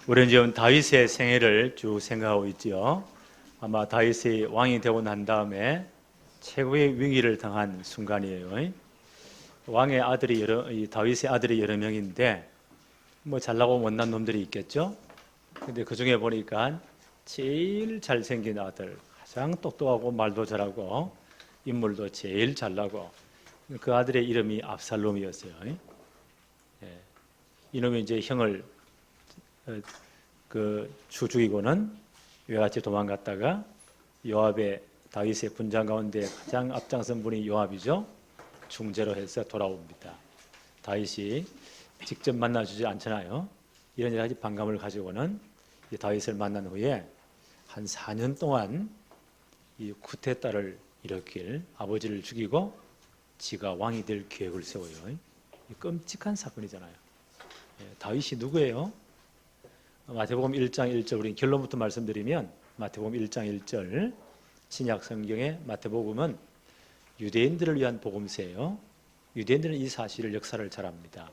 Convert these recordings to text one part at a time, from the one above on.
우리는 지금 다윗의 생애를 쭉 생각하고 있지요. 아마 다윗이 왕이 되고 난 다음에 최고의 위기를 당한 순간이에요. 왕의 아들이 이 다윗의 아들이 여러 명인데 뭐 잘나고 못난 놈들이 있겠죠. 근데 그 중에 보니까 제일 잘생긴 아들, 가장 똑똑하고 말도 잘하고 인물도 제일 잘나고 그 아들의 이름이 압살롬이었어요. 예. 이놈이 이제 형을 죽이고는 외같이 도망갔다가 요압의 다윗의 군장 가운데 가장 앞장선 분이 요압이죠. 중재로 해서 돌아옵니다. 다윗이 직접 만나주지 않잖아요. 이런 여러 가지 반감을 가지고는 이 다윗을 만난 후에 한 4년 동안 이 쿠데타를 일으킬 아버지를 죽이고 지가 왕이 될 계획을 세워요. 이 끔찍한 사건이잖아요. 다윗이 누구예요? 마태복음 1장 1절, 우리 결론부터 말씀드리면 마태복음 1장 1절, 신약 성경의 마태복음은 유대인들을 위한 복음서예요. 유대인들은 이 사실을, 역사를 잘 압니다.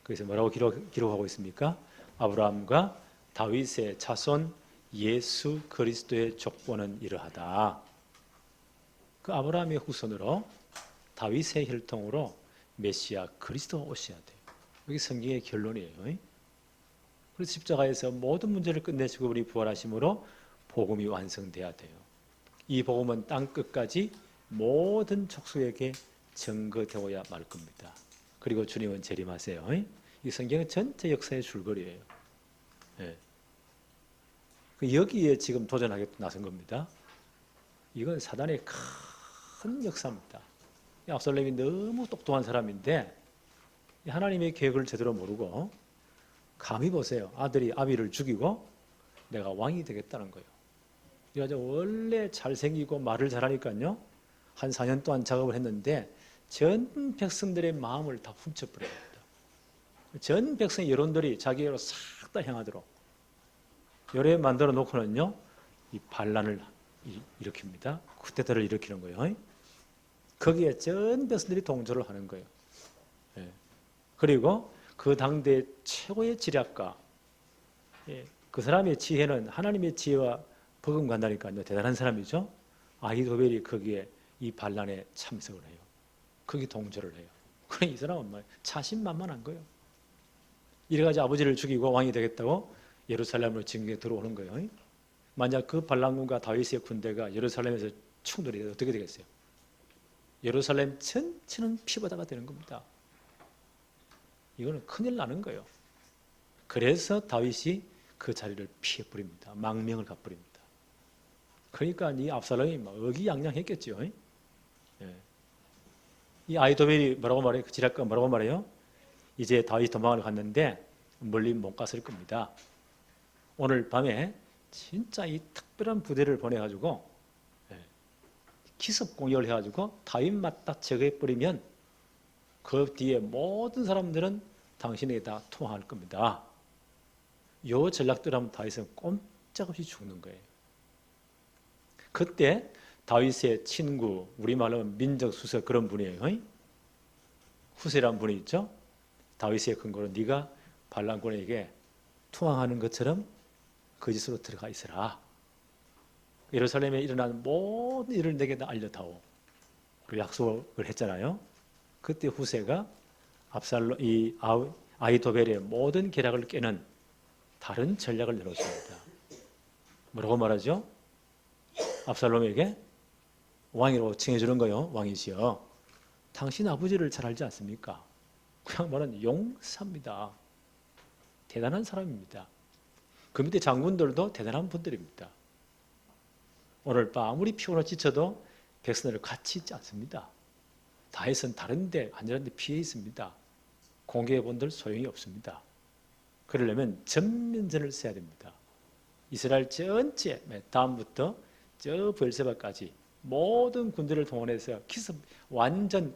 그래서 뭐라고 기록하고 있습니까? 아브라함과 다윗의 자손 예수 그리스도의 족보는 이러하다. 그 아브라함의 후손으로 다윗의 혈통으로 메시아 그리스도가 오셔야 돼요. 여기 성경의 결론이에요. 그래서 십자가에서 모든 문제를 끝내시고 우리 부활하심으로 복음이 완성돼야 돼요. 이 복음은 땅 끝까지 모든 족속에게 증거되어야 말 겁니다. 그리고 주님은 재림하세요. 이 성경은 전체 역사의 줄거리예요. 예. 여기에 지금 도전하겠다 나선 겁니다. 이건 사단의 큰 역사입니다. 압살롬이 너무 똑똑한 사람인데 하나님의 계획을 제대로 모르고 감히 보세요. 아들이 아비를 죽이고 내가 왕이 되겠다는 거예요. 그래가지고 원래 잘생기고 말을 잘하니까요. 한 4년 동안 작업을 했는데 전 백성들의 마음을 다 훔쳐버립니다. 전 백성 여론들이 자기로 싹 다 향하도록 요래 만들어 놓고는요. 이 반란을 일으킵니다. 쿠데타를 일으키는 거예요. 거기에 전 백성들이 동조를 하는 거예요. 그리고 그 당대 최고의 지략가, 그 사람의 지혜는 하나님의 지혜와 버금간다니까요. 대단한 사람이죠. 아히도벨이 거기에 이 반란에 참석을 해요. 거기 동조를 해요. 그래 이 사람은 자신만만한 거예요. 이래가지고 아버지를 죽이고 왕이 되겠다고 예루살렘으로 진격에 들어오는 거예요. 만약 그 반란군과 다윗의 군대가 예루살렘에서 충돌이 어떻게 되겠어요? 예루살렘 전체는 피바다가 되는 겁니다. 이거는 큰일 나는 거예요. 그래서 다윗이 그 자리를 피해버립니다. 망명을 가버립니다. 그러니까 이 압살롬이 막 의기양양했겠죠. 이 아히도벨이 뭐라고 말해요? 그 지략가 뭐라고 말해요? 이제 다윗 도망을 갔는데 멀리 못 갔을 겁니다. 오늘 밤에 진짜 이 특별한 부대를 보내가지고 기습 공격을 해가지고 다윗만 딱 제거해버리면 그 뒤에 모든 사람들은 당신에게 다 투항할 겁니다. 요 전략대로 하면 다윗은 꼼짝없이 죽는 거예요. 그때 다윗의 친구, 우리말로 민정수석 그런 분이에요. 후세라는 분이 있죠. 다윗의 근거로 네가 반란군에게 투항하는 것처럼 거짓으로 들어가 있어라. 예루살렘에 일어난 모든 일을 내게 다 알려다오. 그 약속을 했잖아요. 그때 후세가 이 아히도벨의 모든 계략을 깨는 다른 전략을 내놓습니다. 뭐라고 말하죠? 압살롬에게 왕이라고 칭해주는 거예요. 왕이시여. 당신 아버지를 잘 알지 않습니까? 그 양반은 용사입니다. 대단한 사람입니다. 그 밑에 장군들도 대단한 분들입니다. 오늘 밤 아무리 피곤하고 지쳐도 백성들을 같이 있지 않습니다. 다윗은 다른데 안전한 데 피해 있습니다. 공격해 본들 소용이 없습니다. 그러려면 전면전을 써야 됩니다. 이스라엘 전체 다음부터 저 브엘세바까지 모든 군대를 동원해서 기습 완전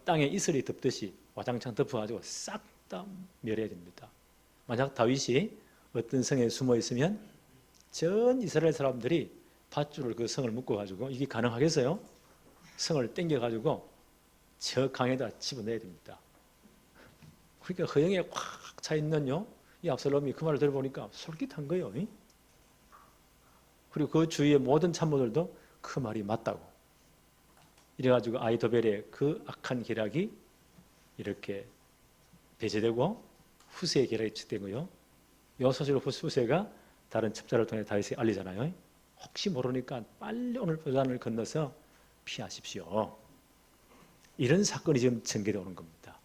땅에 이슬이 덮듯이 와장창 덮어가지고 싹 다 멸해야 됩니다. 만약 다윗이 어떤 성에 숨어 있으면 전 이스라엘 사람들이 밧줄을 그 성을 묶어가지고 이게 가능하겠어요? 성을 땡겨가지고 저 강에다 집어넣어야 됩니다. 그러니까 허영에 꽉 차 있는요 이 압살롬이 그 말을 들어보니까 솔깃한 거예요. 그리고 그 주위의 모든 참모들도 그 말이 맞다고. 이래가지고 아히도벨의 그 악한 계략이 이렇게 배제되고 후세의 계략이 측되고요. 이 소식을 후세가 다른 첩자를 통해 다윗에게 알리잖아요. 혹시 모르니까 빨리 오늘 요단을 건너서 피하십시오. 이런 사건이 지금 전개되어 오는 겁니다.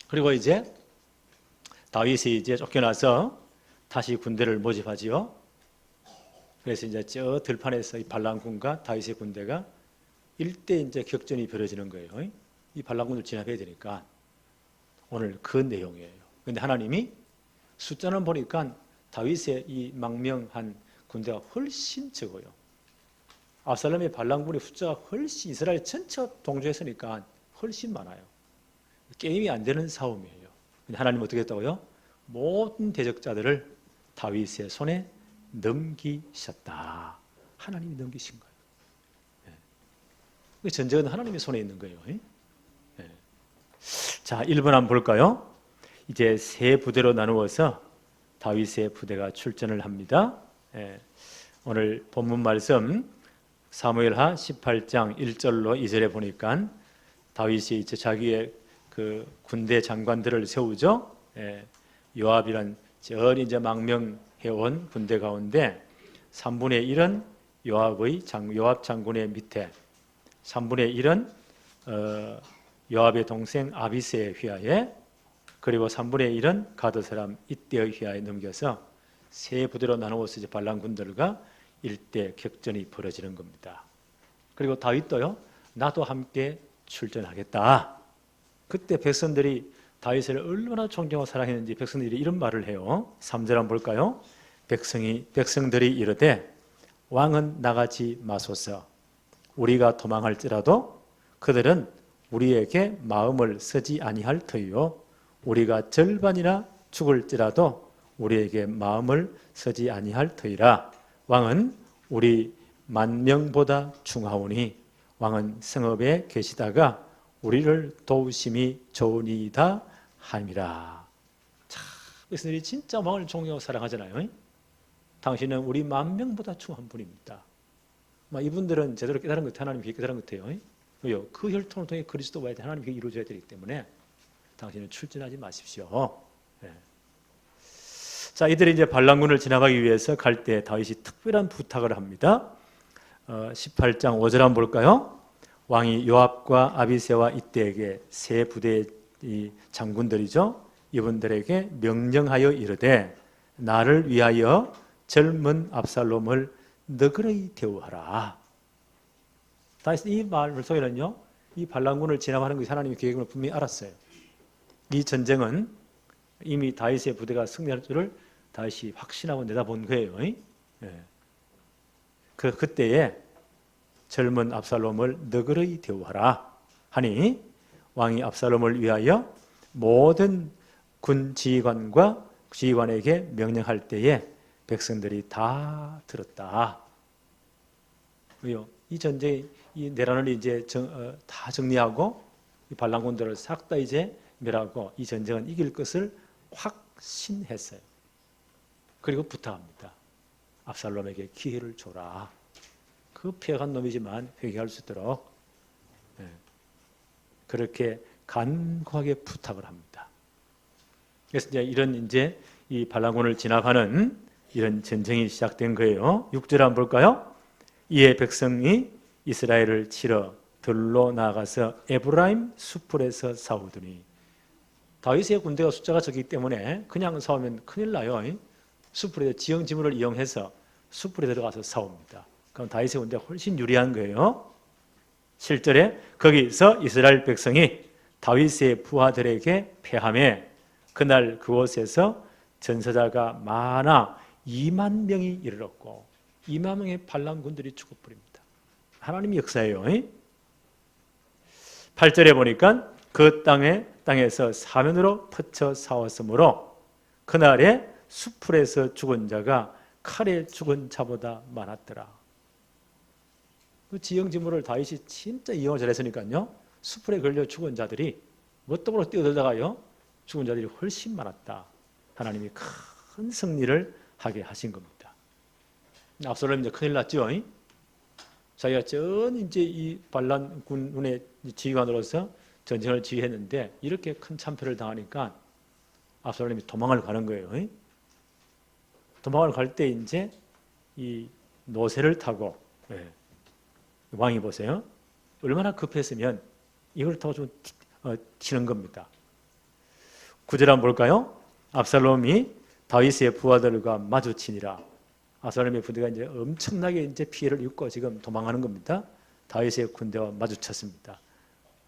그리고 이제 다윗이 이제 쫓겨나서 다시 군대를 모집하지요. 그래서 이제 저 들판에서 이 발람군과 다윗의 군대가 일대 이제 격전이 벌어지는 거예요. 이 발람군을 진압해야 되니까 오늘 그 내용이에요. 그런데 하나님이 숫자는 보니까 다윗의 이 망명한 군대가 훨씬 적어요. 압살롬의 발람군의 숫자가 훨씬 이스라엘 전체 동조했으니까 훨씬 많아요. 게임이 안 되는 싸움이에요. 근데 하나님은 어떻게 했다고요? 모든 대적자들을 다윗의 손에 넘기셨다. 하나님이 넘기신 거예요. 그 전쟁은 하나님의 손에 있는 거예요. 자, 1번 한번 볼까요? 이제 세 부대로 나누어서 다윗의 부대가 출전을 합니다. 오늘 본문 말씀 사무엘하 18장 1절로 2절에 보니까 다윗이 이제 자기의 그 군대 장관들을 세우죠. 요압이란 전 이제 망명해온 군대 가운데 3분의 1은 요압 장군의 밑에, 3분의 1은 요압의 동생 아비새의 휘하에, 그리고 3분의 1은 가드 사람 이때의 휘하에 넘겨서 세 부대로 나누어서 이제 발람 군들과 일대 격전이 벌어지는 겁니다. 그리고 다윗도요, 나도 함께 출전하겠다. 그때 백성들이 다윗을 얼마나 존경하고 사랑했는지 백성들이 이런 말을 해요. 3절 한번 볼까요? 백성들이 이르되 왕은 나가지 마소서. 우리가 도망할지라도 그들은 우리에게 마음을 쓰지 아니할 터이요. 우리가 절반이나 죽을지라도 우리에게 마음을 쓰지 아니할 터이라. 왕은 우리 만명보다 중하오니 왕은 성읍에 계시다가 우리를 도우심이 좋으니이다 함이라. 참, 백성들이 진짜 왕을 존경하고 사랑하잖아요. 당신은 우리 만명보다 중한 분입니다. 이분들은 제대로 깨달은 것 같아요. 하나님이 깨달은 것 같아요. 왜요? 그 혈통을 통해 그리스도가 하나님께 이루어져야 되기 때문에 당신은 출전하지 마십시오. 자, 이들이 이제 발람군을 지나가기 위해서 갈 때 다윗이 특별한 부탁을 합니다. 18장 5절 한번 볼까요? 왕이 요압과 아비새와 이때에게 세 부대의 장군들이죠. 이분들에게 명령하여 이르되 나를 위하여 젊은 압살롬을 너그러이 대우하라. 다윗 이 말 속에는요, 이 발람군을 진압하는 것이 하나님의 계획을 분명히 알았어요. 이 전쟁은 이미 다윗의 부대가 승리할 줄을 다윗이 확신하고 내다본 거예요. 그때에 젊은 압살롬을 너그러이 대우하라 하니 왕이 압살롬을 위하여 모든 군 지휘관에게 명령할 때에 백성들이 다 들었다. 왜요? 이 전쟁, 이 내란을 이제 다 정리하고 이 반란군들을 싹 다 이제 멸하고 이 전쟁은 이길 것을 확신했어요. 그리고 부탁합니다. 압살롬에게 기회를 줘라. 그 피해간 놈이지만 회개할 수 있도록 그렇게 간곡하게 부탁을 합니다. 그래서 이제 이 반란군을 진압하는 이런 전쟁이 시작된 거예요. 6절 한번 볼까요? 이에 백성이 이스라엘을 치러 들로 나가서 에브라임 수풀에서 싸우더니 다윗의 군대가 숫자가 적기 때문에 그냥 싸우면 큰일 나요. 수풀에 지형 지물을 이용해서 수풀에 들어가서 싸웁니다. 그럼 다윗의 군대가 훨씬 유리한 거예요. 7절에 거기서 이스라엘 백성이 다윗의 부하들에게 패하며 그날 그곳에서 전사자가 많아 2만 명이 이르렀고 2만 명의 반란군들이 죽어버립니다. 하나님의 역사예요. 8절에 보니까 그 땅에서 사면으로 퍼쳐 싸웠으므로 그날에 수풀에서 죽은 자가 칼에 죽은 자보다 많았더라. 그 지형지물을 다윗이 진짜 이용을 잘했으니까요. 수풀에 걸려 죽은 자들이 멋더러 뛰어들다가요. 죽은 자들이 훨씬 많았다 하나님이 큰 승리를 하게 하신 겁니다. 압살롬이 이제 큰일 났죠. 자기가 전 이제 이 반란 군의 지휘관으로서 전쟁을 지휘했는데 이렇게 큰 참패를 당하니까 압살롬이 도망을 가는 거예요. 도망을 갈 때 이제 이 노새를 타고 왕이 보세요. 얼마나 급했으면 이걸 타고 좀 튀는 겁니다. 9절 한번 볼까요? 압살롬이 다윗의 부하들과 마주치니라. 압살롬의 부대가 이제 엄청나게 이제 피해를 입고 지금 도망하는 겁니다. 다윗의 군대와 마주쳤습니다.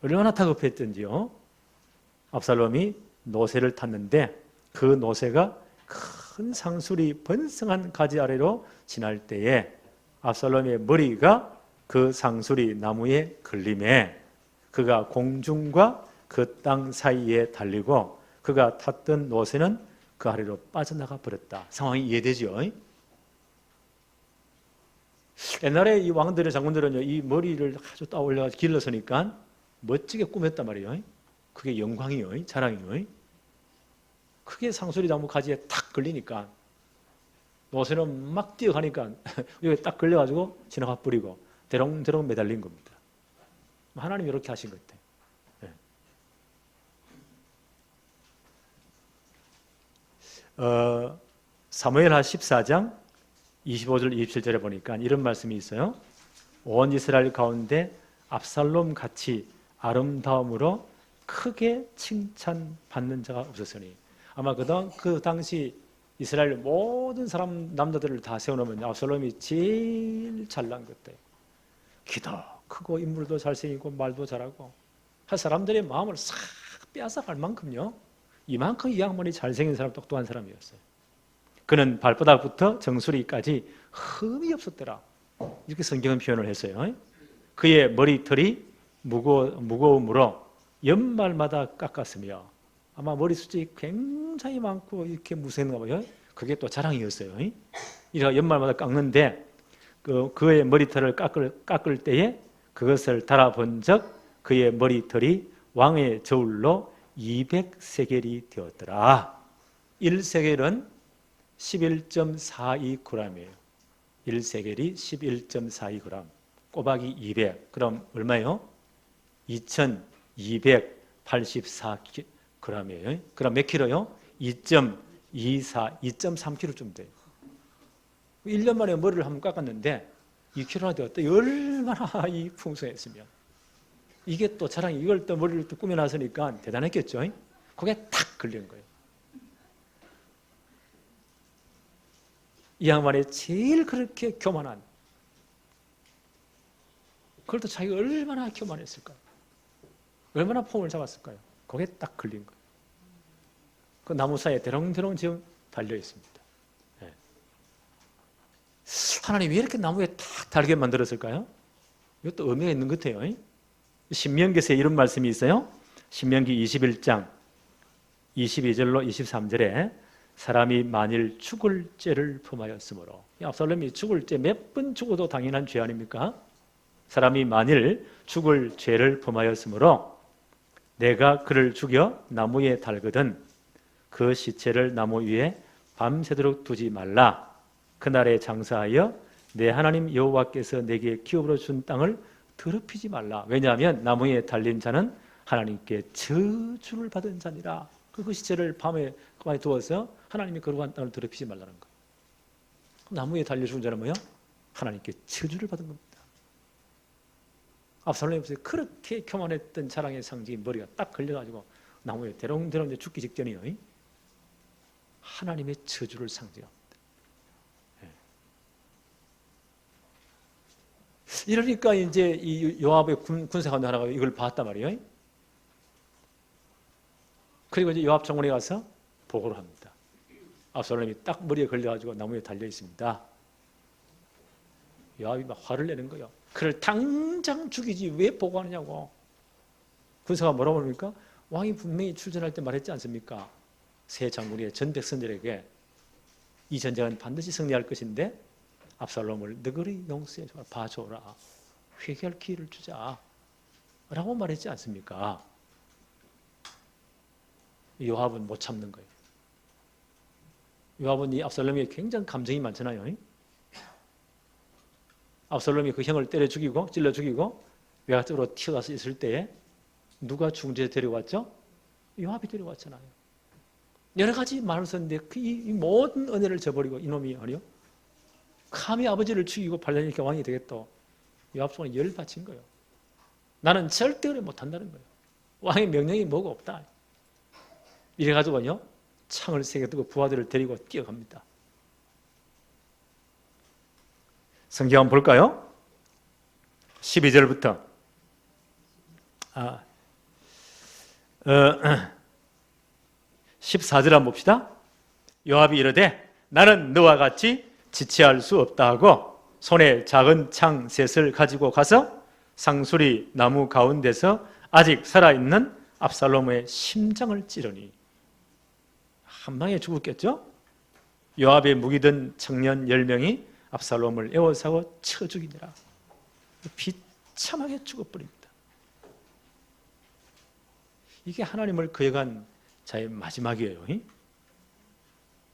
얼마나 다급했던지요. 압살롬이 노새를 탔는데 그 노새가 큰 상술이 번성한 가지 아래로 지날 때에 압살롬의 머리가 그 상술이 나무에 걸림에 그가 공중과 그 땅 사이에 달리고 그가 탔던 노새는 그 아래로 빠져나가 버렸다. 상황이 이해되죠? 옛날에 이 왕들의 장군들은 이 머리를 아주 따 올려 길러서니까 멋지게 꾸몄단 말이에요. 그게 영광이요, 자랑이요. 크게 상수리 나무 가지에 탁 걸리니까 노새는 막 뛰어가니까 여기 딱 걸려가지고 지나가 버리고 대롱대롱 매달린 겁니다. 하나님이 이렇게 하신 것 같아요. 사무엘하 14장 25절 27절에 보니까 이런 말씀이 있어요. 온 이스라엘 가운데 압살롬 같이 아름다움으로 크게 칭찬받는 자가 없었으니 아마 그 당시 이스라엘 모든 사람 남자들을 다 세워놓으면 압살롬이 제일 잘난 것 같아요. 키도 크고 인물도 잘생기고 말도 잘하고 사람들의 마음을 싹 빼앗아갈 만큼요. 이만큼 이 양반이 잘생긴 사람 똑똑한 사람이었어요. 그는 발바닥부터 정수리까지 흠이 없었더라. 이렇게 성경은 표현을 했어요. 그의 머리털이 무거움으로 연말마다 깎았으며 아마 머리숱이 굉장히 많고 이렇게 무색한가 봐요. 그게 또 자랑이었어요. 이래서 연말마다 깎는데 그의 머리털을 깎을 때에 그것을 달아본 적 그의 머리털이 왕의 저울로 200세겔이 되었더라. 1세겔은 11.42g이에요. 1세겔이 11.42g. 꼬박이 200. 그럼 얼마예요? 2284g이에요. 그럼 몇 킬로요? 2.24, 2.3kg쯤 돼요. 1년 만에 머리를 한번 깎았는데 2kg나 되었다. 얼마나 이 풍성했으면. 이게 또 자랑이 이걸 또 머리를 또 꾸며놨으니까 대단했겠죠. 그게 탁 걸린 거예요. 이 양반이 제일 그렇게 교만한 그걸 또 자기가 얼마나 교만했을까요? 얼마나 폼을 잡았을까요? 그게 딱 걸린 거예요. 그 나무 사이에 대롱대롱 지금 달려 있습니다. 네. 하나님이 왜 이렇게 나무에 탁 달게 만들었을까요? 이것도 의미가 있는 것 같아요. 신명기서에 이런 말씀이 있어요. 신명기 21장 22절로 23절에 사람이 만일 죽을 죄를 범하였으므로 압살롬이 죽을 죄 몇 번 죽어도 당연한 죄 아닙니까? 사람이 만일 죽을 죄를 범하였으므로 내가 그를 죽여 나무에 달거든 그 시체를 나무 위에 밤새도록 두지 말라. 그날에 장사하여 내 하나님 여호와께서 내게 기업으로 준 땅을 더럽히지 말라. 왜냐하면 나무에 달린 자는 하나님께 저주를 받은 자니라. 그 시체를 밤에 가만히 두어서 하나님이 거룩한 땅을 더럽히지 말라는 거예요. 나무에 달려 죽은 자는 뭐요? 하나님께 저주를 받은 겁니다. 압살롬이 그렇게 교만했던 자랑의 상징이 머리가 딱 걸려가지고 나무에 대롱대롱 죽기 직전이에요. 하나님의 저주를 상징합니다. 이러니까 이제 이 요압의 군사관도 하나가 이걸 봤단 말이에요. 그리고 이제 요압 장군에 가서 보고를 합니다. 압살롬이 딱 머리에 걸려가지고 나무에 달려 있습니다. 요압이 막 화를 내는 거예요. 그를 당장 죽이지 왜 보고하느냐고. 군사가 뭐라고 합니까? 왕이 분명히 출전할 때 말했지 않습니까? 새 장군이 전 백성들에게 이 전쟁은 반드시 승리할 것인데 압살롬을 너그리 용서해 줘라, 봐줘라, 회개할 기회를 주자 라고 말했지 않습니까? 요압은 못 참는 거예요. 요압은 이 압살롬이 굉장히 감정이 많잖아요. 압살롬이 그 형을 때려 죽이고 찔러 죽이고 외곽쪽으로 튀어가서 있을 때에 누가 중재에 데려왔죠? 요압이 데려왔잖아요. 여러 가지 말을 썼는데 이 모든 은혜를 저버리고 이놈이 아니요? 감히 아버지를 죽이고 발란이 이렇게 왕이 되겠다. 요압 속에 열받친 거예요. 나는 절대 그래 못한다는 거예요. 왕의 명령이 뭐가 없다. 이래가지고요 창을 세게 뜨고 부하들을 데리고 뛰어갑니다. 성경 한번 볼까요? 12절부터 14절 한번 봅시다. 요압이 이르되 나는 너와 같이 지체할 수 없다 하고 손에 작은 창 셋을 가지고 가서 상수리 나무 가운데서 아직 살아있는 압살롬의 심장을 찌르니. 한 방에 죽었겠죠? 요압의 무기든 청년 10명이 압살롬을 에워싸고 쳐 죽이니라. 비참하게 죽어버립니다. 이게 하나님을 거역한 자의 마지막이에요.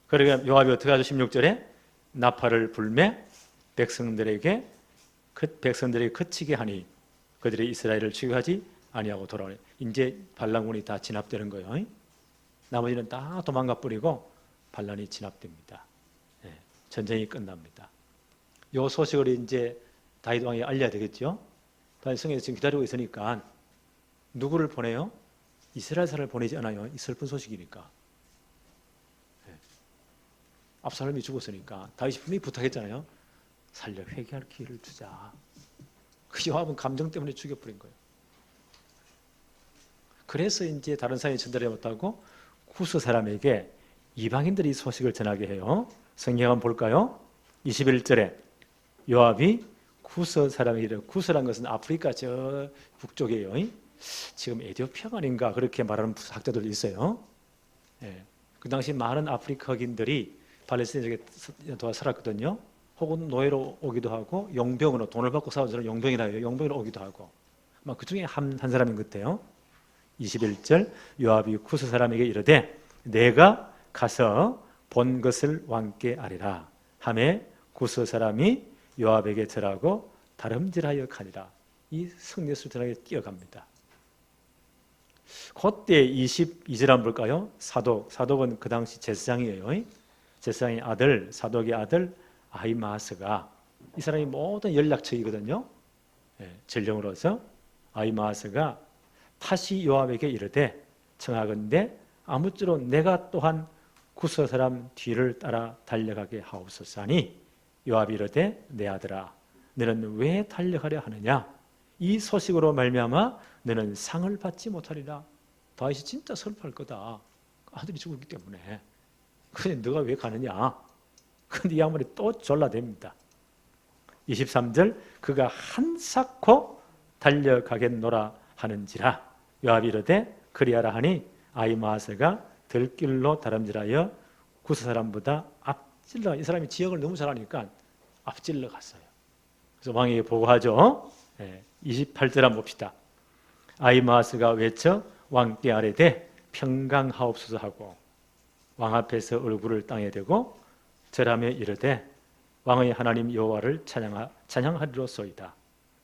그러니까 요압이 어떻게 하죠? 16절에 나팔을 불매 백성들에게 백성들이 그치게 하니 그들이 이스라엘을 추격하지 아니하고 돌아오네. 이제 반란군이 다 진압되는 거예요. 나머지는 다 도망가 버리고 반란이 진압됩니다. 전쟁이 끝납니다. 이 소식을 이제 다윗 왕이 알려야 되겠죠. 다윗 성에서 지금 기다리고 있으니까 누구를 보내요? 이스라엘 사람을 보내지 않아요. 이 슬픈 소식이니까. 압살롬이 죽었으니까 다윗이 분명히 부탁했잖아요. 살려 회개할 기회를 주자. 그 요압은 감정 때문에 죽여버린 거예요. 그래서 이제 다른 사람이 전달해 못하고 구스 사람에게 이방인들이 소식을 전하게 해요. 성경 한번 볼까요? 21절에 요압이 구스 사람에게, 구스란 것은 아프리카 저 북쪽이에요. 지금 에티오피아가 아닌가 그렇게 말하는 학자들도 있어요. 그 당시 많은 아프리카인들이 팔레스타인에게 살았거든요. 혹은 노예로 오기도 하고 용병으로 돈을 받고 싸운 사람 용병이라 해요. 용병으로 오기도 하고 아마 그 중에 한 사람인 것 같아요. 21절 요압이 구스 사람에게 이르되 내가 가서 본 것을 왕께 아뢰라 하매 구스 사람이 요압에게 절하고 다름질하여 가니라. 이 승리수를 전하게 뛰어갑니다. 그때 22절 한번 볼까요? 사독은 그 당시 제사장이에요. 제사장의 아들, 사독의 아들 아히마아스가, 이 사람이 모든 연락처이거든요. 전령으로서 아히마아스가 다시 요압에게 이르되 청하건대 아무쪼록 내가 또한 구스 사람 뒤를 따라 달려가게 하옵소서 하니 요압이 이르되 내 아들아 너는 왜 달려가려 하느냐? 이 소식으로 말미암아 너는 상을 받지 못하리라. 다윗이 진짜 슬퍼할 거다. 아들이 죽었기 때문에. 근데 너가 왜 가느냐? 근데 이 양반이 또 졸라댑니다. 23절 그가 한사코 달려가겠노라 하는지라 요압이 이르되 그리하라 하니 아히마아스가 들길로 다름질하여 구스 사람보다 앞질러, 이 사람이 지역을 너무 잘하니까 앞질러 갔어요. 그래서 왕에게 보고하죠. 28절 한번 봅시다. 아히마아스가 외쳐 왕께 아뢰되 평강하옵소서 하고 왕 앞에서 얼굴을 땅에 대고 절하며 이르되 왕의 하나님 여호와를 찬양하리로소이다.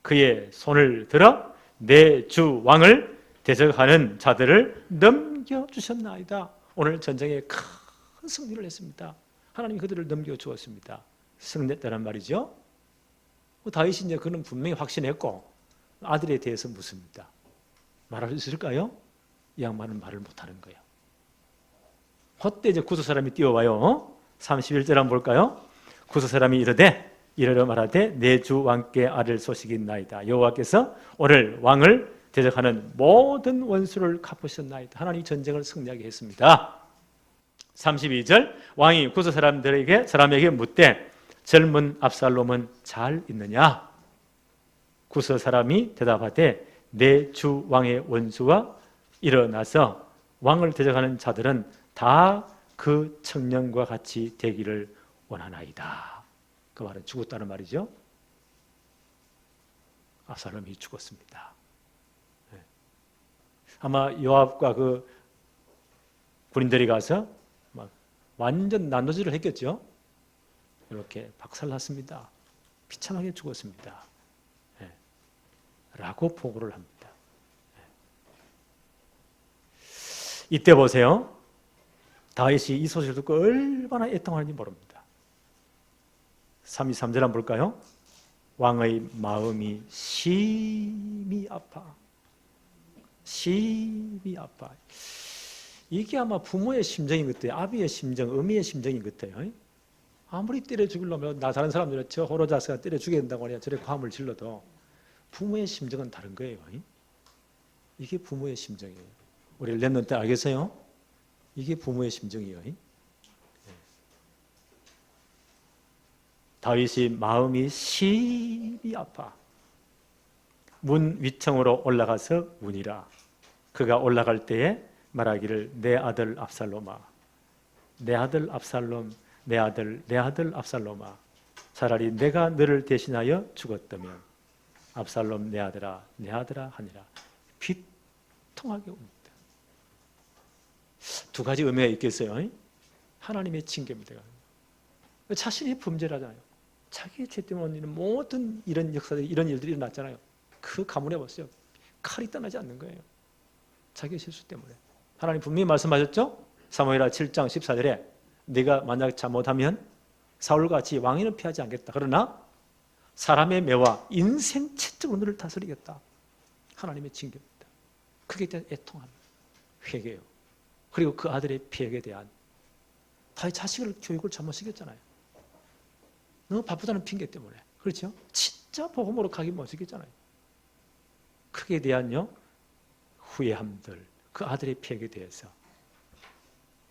그의 손을 들어 내 주 왕을 대적하는 자들을 넘겨주셨나이다. 오늘 전쟁에 큰 승리를 했습니다. 하나님이 그들을 넘겨주었습니다. 승리했다는 말이죠. 다윗이 이제 그는 분명히 확신했고 아들에 대해서 묻습니다. 말할 수 있을까요? 이 양반은 말을 못하는 거예요. 그때 이제 구스 사람이 뛰어와요. 31절 한번 볼까요? 구스 사람이 이르러 말하되 내 주 왕께 아뢰 소식이 있나이다. 여호와께서 오늘 왕을 대적하는 모든 원수를 갚으셨나이다. 하나님이 전쟁을 승리하게 했습니다. 32절 왕이 구스 사람에게 묻되 젊은 압살롬은 잘 있느냐? 구스 사람이 대답하되 내 주 왕의 원수가 일어나서 왕을 대적하는 자들은 다 그 청년과 같이 되기를 원하나이다. 그 말은 죽었다는 말이죠. 압살롬이 죽었습니다. 아마 요압과 그 군인들이 가서 막 완전 난도질을 했겠죠. 이렇게 박살났습니다. 비참하게 죽었습니다. 예. 라고 보고를 합니다. 예. 이때 보세요. 다윗이 이 소식을 듣고 얼마나 애통하는지 모릅니다. 33절 한번 볼까요? 왕의 마음이 심히 아파. 심히 아파. 이게 아마 부모의 심정인 것 같아요. 아비의 심정, 어미의 심정인 것 같아요. 아무리 때려 죽이려면 나 다른 사람들은 저 호로자스가 때려 죽여야 된다고 하냐 저래 고함을 질러도 부모의 심정은 다른 거예요. 이게 부모의 심정이에요. 우리 랩넌트 알겠어요? 이게 부모의 심정이에요. 다윗이 마음이 심히 아파 문 위층으로 올라가서 우니라. 그가 올라갈 때에 말하기를 내 아들 압살롬아, 내 아들 압살롬, 내 아들 압살롬아, 차라리 내가 너를 대신하여 죽었다면 압살롬 내 아들아 하니라. 비통하게 옵니다. 두 가지 의미가 있겠어요. 하나님의 징계입니다. 자신이 범죄라잖아요. 자기의 죄 때문에 모든 이런 역사들이, 이런 일들이 일어났잖아요. 그 가문에 보세요. 칼이 떠나지 않는 거예요. 자기의 실수 때문에. 하나님 분명히 말씀하셨죠? 사무엘하 7장 14절에 네가 만약 잘못하면 사울같이 왕위는 피하지 않겠다. 그러나 사람의 매와 인생 채찍으로 너를 다스리겠다. 하나님의 징계입니다. 그게 대한 애통합니다. 회개요. 그리고 그 아들의 피해에 대한 다윗 자식을 교육을 잘못 시켰잖아요. 너무 바쁘다는 핑계 때문에. 그렇죠? 진짜 복음으로 가기 못 시켰잖아요. 그에 대한 후회함들, 그 아들의 피해에 대해서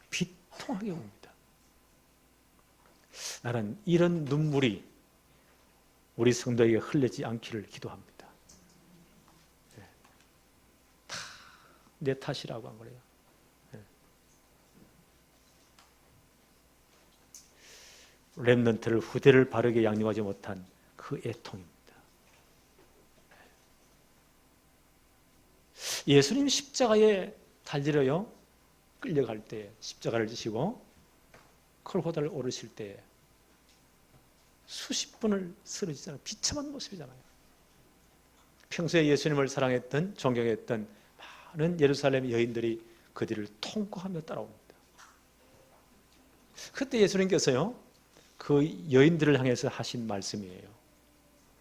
비통하게 옵니다. 나는 이런 눈물이 우리 성도에게 흘리지 않기를 기도합니다. 다 내 탓이라고 한 거예요. 렘넌트를 후대를 바르게 양육하지 못한 그 애통입니다. 예수님 십자가에 달리러요 끌려갈 때 십자가를 지시고 골고다를 오르실 때 수십 분을 쓰러지잖아요. 비참한 모습이잖아요. 평소에 예수님을 사랑했던 존경했던 많은 예루살렘 여인들이 그 뒤를 통과하며 따라옵니다. 그때 예수님께서요 그 여인들을 향해서 하신 말씀이에요.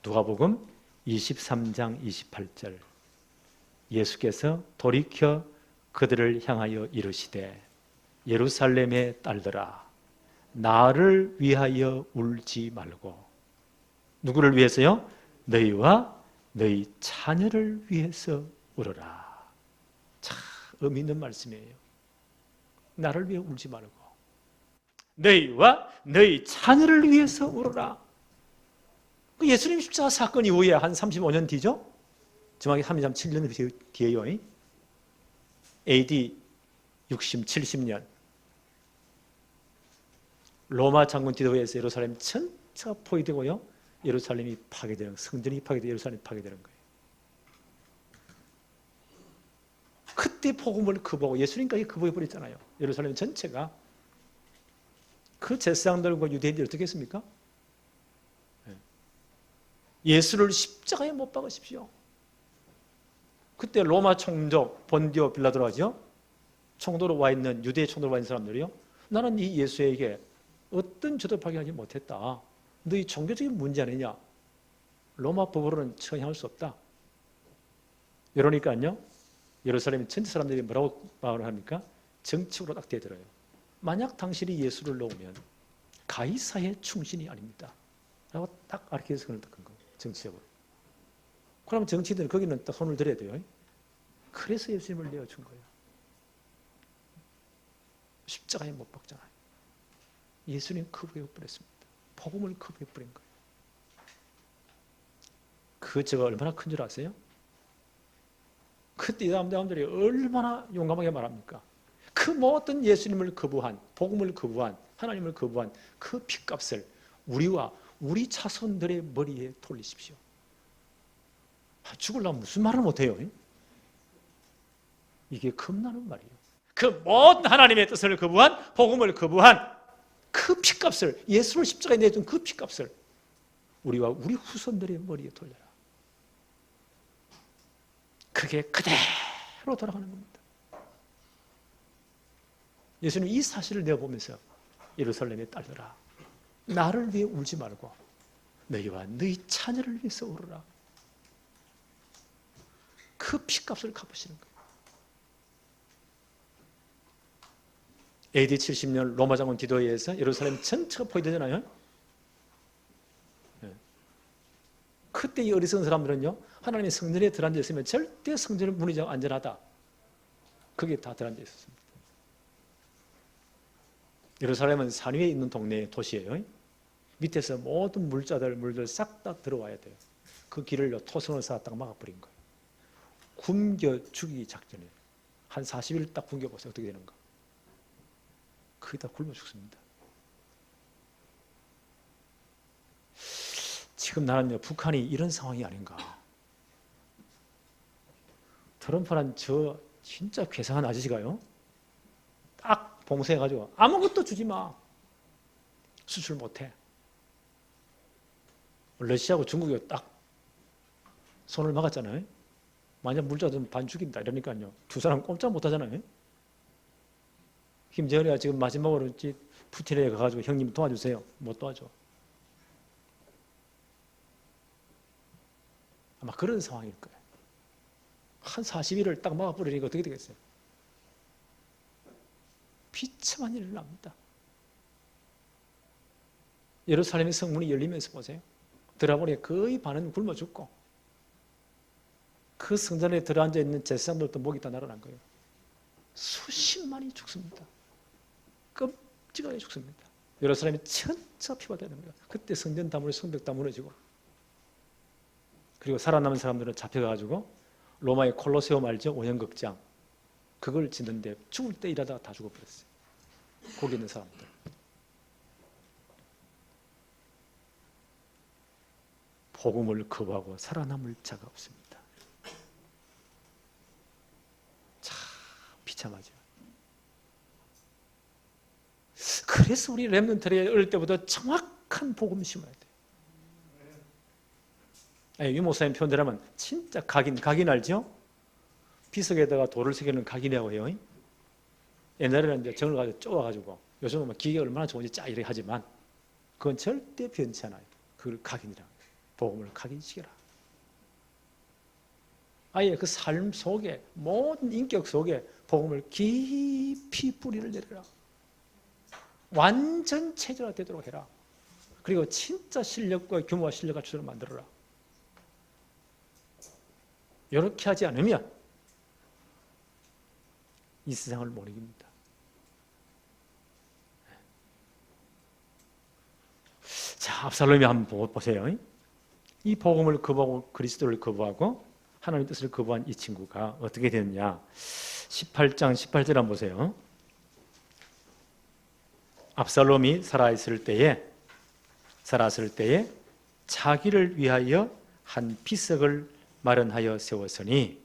누가복음 23장 28절. 예수께서 돌이켜 그들을 향하여 이르시되 예루살렘의 딸들아 나를 위하여 울지 말고. 누구를 위해서요? 너희와 너희 자녀를 위해서 울어라. 참 의미 있는 말씀이에요. 나를 위해 울지 말고 너희와 너희 자녀를 위해서 울어라. 예수님 십자가 사건 이후에 한 35년 뒤죠? 정확히 37년 뒤에요. AD 60, 70년 로마 장군 지도부에서 예루살렘 전체가 포위되고요. 예루살렘이 파괴되는, 성전이 파괴되고 예루살렘이 파괴되는 거예요. 그때 복음을 거부하고 예수님까지 거부해버렸잖아요. 예루살렘 전체가. 그 제사장들과 유대인들이 어떻게 했습니까? 예수를 십자가에 못 박으십시오. 그때 로마 총독 본디오 빌라도로 하죠. 총독으로 와 있는 유대 총독으로 와 있는 사람들이요. 나는 이 예수에게 어떤 죄도 발견하지 못했다. 너희 종교적인 문제 아니냐? 로마 법으로는 처형할 수 없다. 이러니까요. 예루살렘 전체 사람들이 뭐라고 말을 합니까? 정치적으로 딱 대들어요. 만약 당신이 예수를 놓으면 가이사의 충신이 아닙니다. 라고 딱 아르케스건을 닦은 거예요. 정치적으로. 그러면 정치인들은 거기는 딱 손을 들어야 돼요. 그래서 예수님을 내어준 거예요. 십자가에 못 박잖아요. 예수님 거부해버렸습니다. 복음을 거부해버린 거예요. 그 죄가 얼마나 큰 줄 아세요? 그때 이 사람들이 얼마나 용감하게 말합니까? 그 모든 예수님을 거부한, 복음을 거부한, 하나님을 거부한 그 핏값을 우리와 우리 자손들의 머리에 돌리십시오. 죽으려면 무슨 말을 못해요? 이게 겁나는 말이에요. 그 모든 하나님의 뜻을 거부한, 복음을 거부한 그 피값을, 예수를 십자가에 내준 그 피값을 우리와 우리 후손들의 머리에 돌려라. 그게 그대로 돌아가는 겁니다. 예수님 이 사실을 내어보면서 예루살렘의 딸들아, 나를 위해 울지 말고 너희와 너희 자녀를 위해서 울어라. 그 피값을 갚으시는 거예요. AD 70년 로마 장군 디도에 의해서 예루살렘 전체가 포위되잖아요. 그때 이 어리석은 사람들은요, 하나님의 성전에 들어앉아 있으면 절대 성전은 문이 안전하다. 그게 다 들어앉아 있었습니다. 예루살렘은 산 위에 있는 동네 도시예요. 밑에서 모든 물들 싹 다 들어와야 돼요. 그 길을 토성을 쌓았다가 막아버린 거예요. 굶겨 죽이기 작전이에요. 한 40일 딱 굶겨보세요. 어떻게 되는가. 거의 다 굶어 죽습니다. 지금 나는요, 북한이 이런 상황이 아닌가. 트럼프란 저 진짜 괴상한 아저씨가요, 딱 봉쇄해가지고 아무것도 주지 마. 수출 못해. 러시아하고 중국이 딱 손을 막았잖아요. 만약 물자 좀 반 죽인다 이러니까요, 두 사람 꼼짝 못하잖아요. 김정은이가 지금 마지막으로 푸틴에 가가지고 형님 도와주세요. 못 도와줘. 아마 그런 상황일 거예요. 한 40일을 딱 막아버리니까 어떻게 되겠어요? 비참한 일이 납니다. 예루살렘의 성문이 열리면서 보세요. 들어보니 거의 반은 굶어 죽고, 그 성전에 들어앉아 있는 제사장들도 목이 다 날아난 거예요. 수십만이 죽습니다. 끔찍하게 죽습니다. 예루살렘이 전차 피가 되는 거예요. 그때 성전 다 무너지고 성벽 다 무너지고, 그리고 살아남은 사람들은 잡혀가지고 로마의 콜로세움 알죠? 오형극장, 그걸 짓는데 죽을 때 일하다가 다 죽어버렸어요. 거기 있는 사람들. 복음을 거부하고 살아남을 자가 없습니다. 참 비참하죠. 그래서 우리 렘넌트들이 어릴 때부터 정확한 복음 심어야 돼요. 유 목사님 표현대로면 진짜 각인 알죠? 비석에다가 돌을 새기는 각인이라고 해요. 옛날에는 이제 정을 가지고 쪼아가지고, 요즘은 기계가 얼마나 좋은지 짜 이렇게 하지만 그건 절대 변치 않아요. 그걸 각인이라고 해요. 복음을 각인시켜라. 아예 그 삶 속에, 모든 인격 속에 복음을 깊이 뿌리를 내려라. 완전 체질화되도록 해라. 그리고 진짜 실력과 규모와 실력 갖추도록 만들어라. 이렇게 하지 않으면 이 세상을 못 이깁니다. 자, 압살롬이 한번 보세요. 이 복음을 거부하고 그리스도를 거부하고 하나님의 뜻을 거부한 이 친구가 어떻게 되느냐. 18장 18절 한번 보세요. 압살롬이 살았을 때에 자기를 위하여 한 비석을 마련하여 세웠으니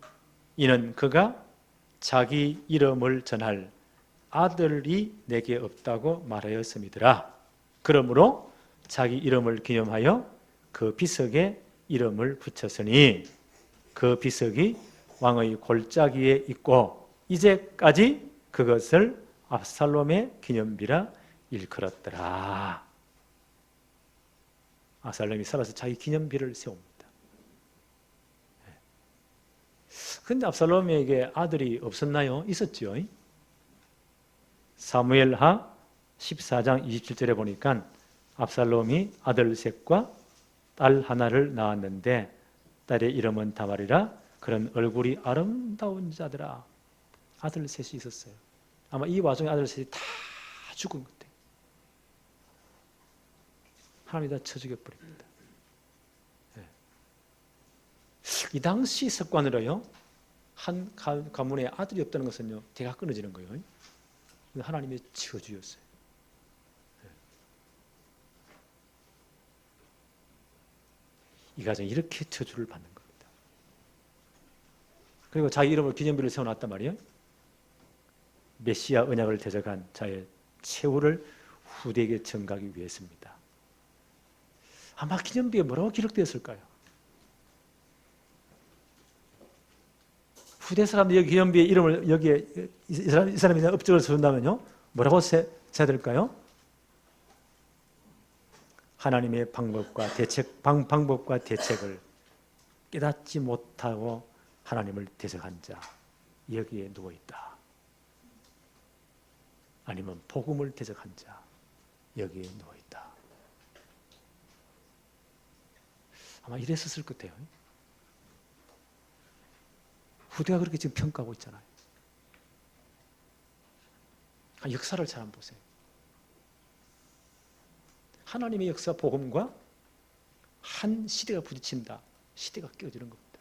이는 그가 자기 이름을 전할 아들이 내게 없다고 말하였음이더라. 그러므로 자기 이름을 기념하여 그 비석에 이름을 붙였으니 그 비석이 왕의 골짜기에 있고 이제까지 그것을 압살롬의 기념비라 일컬었더라. 압살롬이 살아서 자기 기념비를 세웁니다. 그런데 압살롬에게 아들이 없었나요? 있었죠. 사무엘하 14장 27절에 보니까 압살롬이 아들 셋과 딸 하나를 낳았는데 딸의 이름은 다말이라. 그런 얼굴이 아름다운 자들아. 아들 셋이 있었어요. 아마 이 와중에 아들 셋이 다 죽은 것 같아요. 하나님이 다 쳐 죽여버립니다. 이 당시 습관으로요, 한 가문에 아들이 없다는 것은요, 대가 끊어지는 거예요. 하나님의 저주였어요. 이 가정이 이렇게 저주를 받는 겁니다. 그리고 자기 이름을 기념비를 세워놨단 말이에요. 메시아 언약을 대적한 자의 최후를 후대에게 전가하기 위해서입니다. 아마 기념비에 뭐라고 기록되었을까요? 후대 사람들이 여기 기념비에 이름을 여기에 이 사람이 업적을 써준다면요, 뭐라고 써야 될까요? 하나님의 방법과 대책을 깨닫지 못하고 하나님을 대적한 자, 여기에 누워 있다. 아니면 복음을 대적한 자, 여기에 누워 있다. 아마 이랬었을 것 같아요. 후대가 그렇게 지금 평가하고 있잖아요. 역사를 잘 한번 보세요. 하나님의 역사 복음과 한 시대가 부딪힌다. 시대가 깨어지는 겁니다.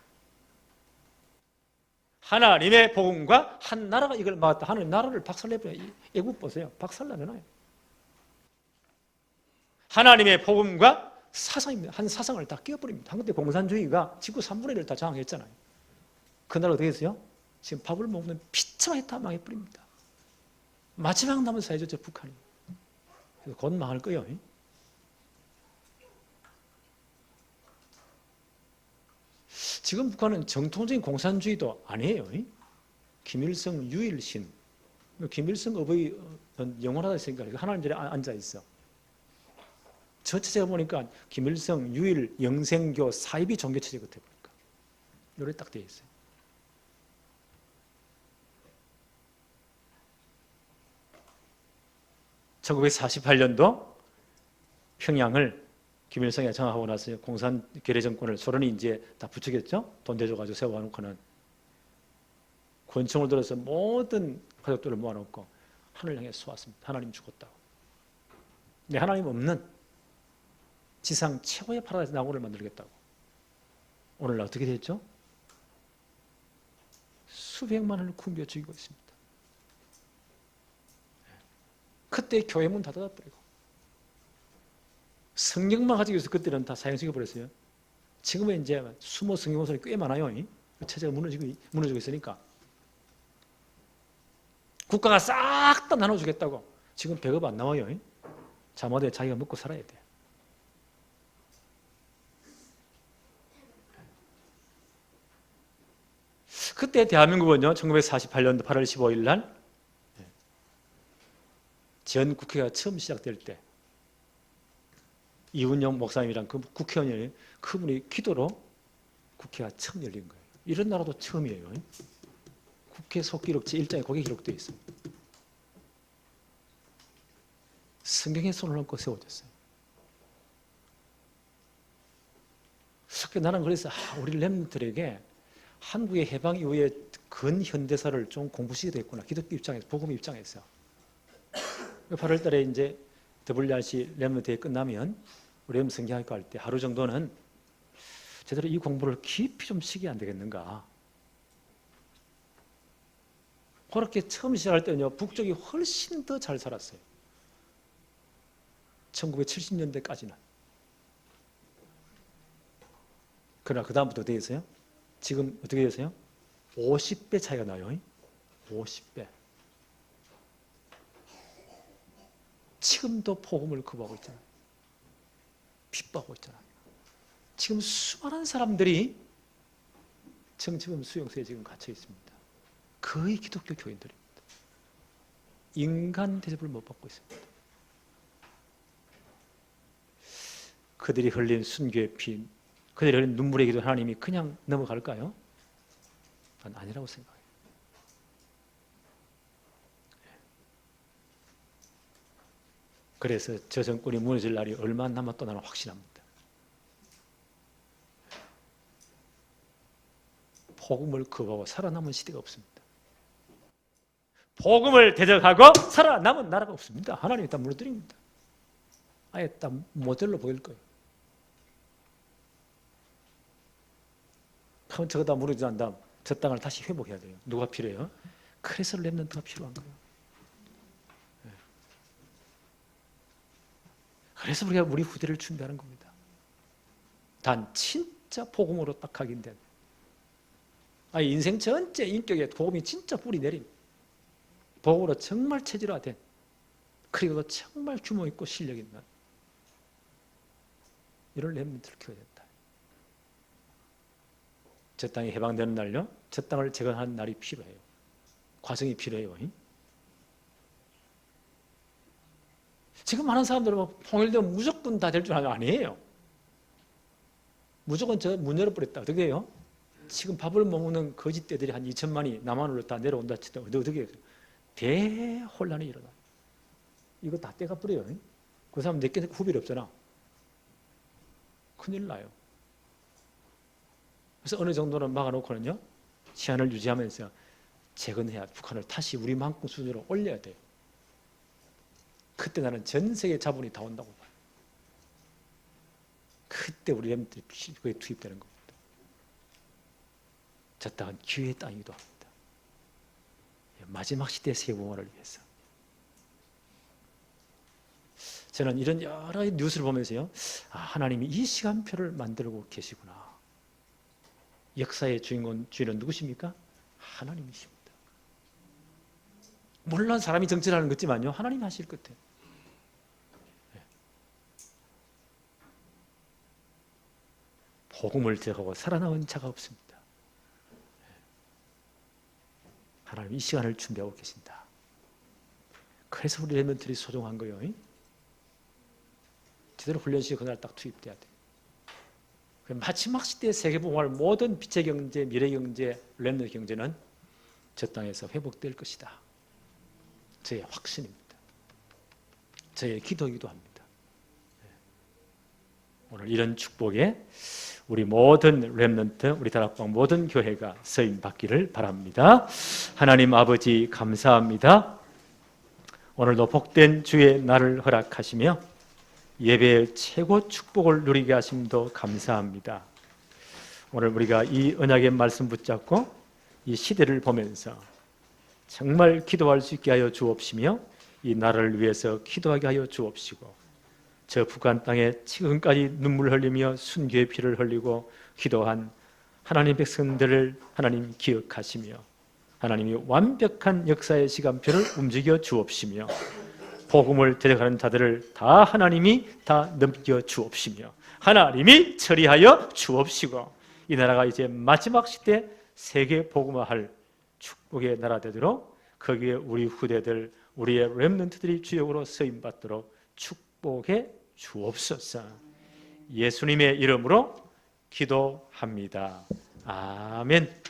하나님의 복음과 한 나라가 이걸 막았다. 하나님 나라를 박살내버려요. 애국 보세요. 박살나잖아요. 하나님의 복음과 사상입니다. 한 사상을 다 깨어버립니다. 한때 공산주의가 지구 3분의 1을 다 장악했잖아요. 그 나라 어떻게 했어요? 지금 밥을 먹는 비참하게 다 망해버립니다. 마지막 남은 사회죠, 저 북한이. 그래서 곧 망할 거예요. 지금 북한은 정통적인 공산주의도 아니에요. 김일성 유일신, 김일성 어버이 영원하다 생각해요. 하나님 자리에 앉아 있어. 저 체제가 보니까 김일성 유일 영생교 사이비 종교 체제 같아 보니까 요래 딱 되어 있어요. (1948년도) 평양을 김일성이 장악하고 나서 공산 괴뢰 정권을 소련이 이제 다 부추겼죠. 돈 대줘가지고 세워놓고는 권총을 들어서 모든 가족들을 모아놓고 하늘을 향해 쏘았습니다. 하나님 죽었다고. 근데 하나님 없는 지상 최고의 파라다이스 나고를 만들겠다고. 오늘날 어떻게 됐죠? 수백만을 굶겨 죽이고 있습니다. 그때 교회 문 닫아버리고 성경만 가지고 있어서 그때는 다 사형시켜 버렸어요. 지금은 이제 수모 성경원설이 꽤 많아요. 그 체제가 무너지고 있으니까 국가가 싹 다 나눠주겠다고. 지금 배급 안 나와요. 자모대 자기가 먹고 살아야 돼. 그때 대한민국은요, 1948년도 8월 15일 날 전 국회가 처음 시작될 때 이훈영 목사님이랑 그 국회의원이 그분이 기도로 국회가 처음 열린 거예요. 이런 나라도 처음이에요. 국회 속기록지 1장에 거기에 기록되어 있습니다. 성경에 손을 얹고 세워졌어요. 나는 그래서 우리 렘들에게 한국의 해방 이후에 근현대사를 좀 공부시켜야 되겠구나. 기독교 입장에서, 복음 입장에서. 8월 달에 이제 WRC 렘넌트에 끝나면 우리 성경학교 할 때 하루 정도는 제대로 이 공부를 깊이 좀 시켜야 안 되겠는가. 그렇게 처음 시작할 때는요, 북쪽이 훨씬 더 잘 살았어요. 1970년대까지는. 그러나 그 다음부터 어떻게 됐어요? 지금 어떻게 됐어요? 50배 차이가 나요. 50배. 지금도 복음을 거부하고 있잖아요. 핍박하고 있잖아요. 지금 수많은 사람들이 정치범 수용소에 지금 갇혀 있습니다. 거의 기독교 교인들입니다. 인간 대접을 못 받고 있습니다. 그들이 흘린 순교의 피, 그들이 흘린 눈물의 기도 하나님이 그냥 넘어갈까요? 난 아니라고 생각해요. 그래서 저 정권이 무너질 날이 얼마 남았다 나는 확신합니다. 복음을 거부하고 살아남은 시대가 없습니다. 복음을 대적하고 살아남은 나라가 없습니다. 하나님이 다 무너뜨립니다. 아예 딱 모델로 보일 거예요. 그럼 저거 다 무너지지 않는 다음 저 땅을 다시 회복해야 돼요. 누가 필요해요? 그래서 렘넌트가 필요한 거예요. 그래서 우리가 우리 후대를 준비하는 겁니다. 단 진짜 복음으로 딱 각인된, 인생 전체 인격에 복음이 진짜 뿌리 내린, 복음으로 정말 체질화된 그리고 정말 규모 있고 실력 있는 이런 렘넌트를 키워야 된다. 저 땅이 해방되는 날요, 저 땅을 재건하는 날이 필요해요. 과정이 필요해요. 지금 많은 사람들은 통일되면 무조건 다 될 줄 아니에요. 무조건 저 문 열어버렸다. 어떻게 해요? 지금 밥을 먹는 거짓대들이 한 2천만이 남한으로 다 내려온다 치다 어떻게 해요? 대혼란이 일어나. 이거 다 떼가 버려요. 그 사람 내게 후비를 없잖아. 큰일 나요. 그래서 어느 정도는 막아놓고는요, 치안을 유지하면서 재건해야 북한을 다시 우리만큼 수준으로 올려야 돼요. 그때 나는 전 세계 자본이 다 온다고 봐요. 그때 우리 렘들이 거기에 투입되는 겁니다. 저 땅은 기회의 땅이기도 합니다. 마지막 시대 세계복음화를 위해서. 저는 이런 여러 뉴스를 보면서요, 하나님이 이 시간표를 만들고 계시구나. 역사의 주인은 누구십니까? 하나님이십니다. 물론 사람이 정치하는 거지만요, 하나님이 하실 것 같아요. 복음을 제거하고 살아남은 자가 없습니다. 하나님 이 시간을 준비하고 계신다. 그래서 우리 렘넌트들이 소중한 거예요. 제대로 훈련시켜 그날 딱 투입돼야 돼. 마지막 시대의 세계복음화를 모든 빛의 경제, 미래 경제, 렘넌트 경제는 저 땅에서 회복될 것이다. 저의 확신입니다. 저의 기도이기도 합니다. 오늘 이런 축복에 우리 모든 렘넌트, 우리 다락방 모든 교회가 쓰임 받기를 바랍니다. 하나님 아버지 감사합니다. 오늘도 복된 주의 날을 허락하시며 예배의 최고 축복을 누리게 하심도 감사합니다. 오늘 우리가 이 언약의 말씀 붙잡고 이 시대를 보면서 정말 기도할 수 있게 하여 주옵시며 이 나라를 위해서 기도하게 하여 주옵시고 저 북한 땅에 지금까지 눈물 흘리며 순교의 피를 흘리고 기도한 하나님 백성들을 하나님 기억하시며 하나님이 완벽한 역사의 시간표를 움직여 주옵시며 복음을 대적하는 자들을 다 하나님이 다 넘겨 주옵시며 하나님이 처리하여 주옵시고 이 나라가 이제 마지막 시대 세계 복음화할 축복의 나라 되도록 거기에 우리 후대들, 우리의 렘넌트들이 주역으로 쓰임 받도록 축복해 주옵소서. 예수님의 이름으로 기도합니다. 아멘.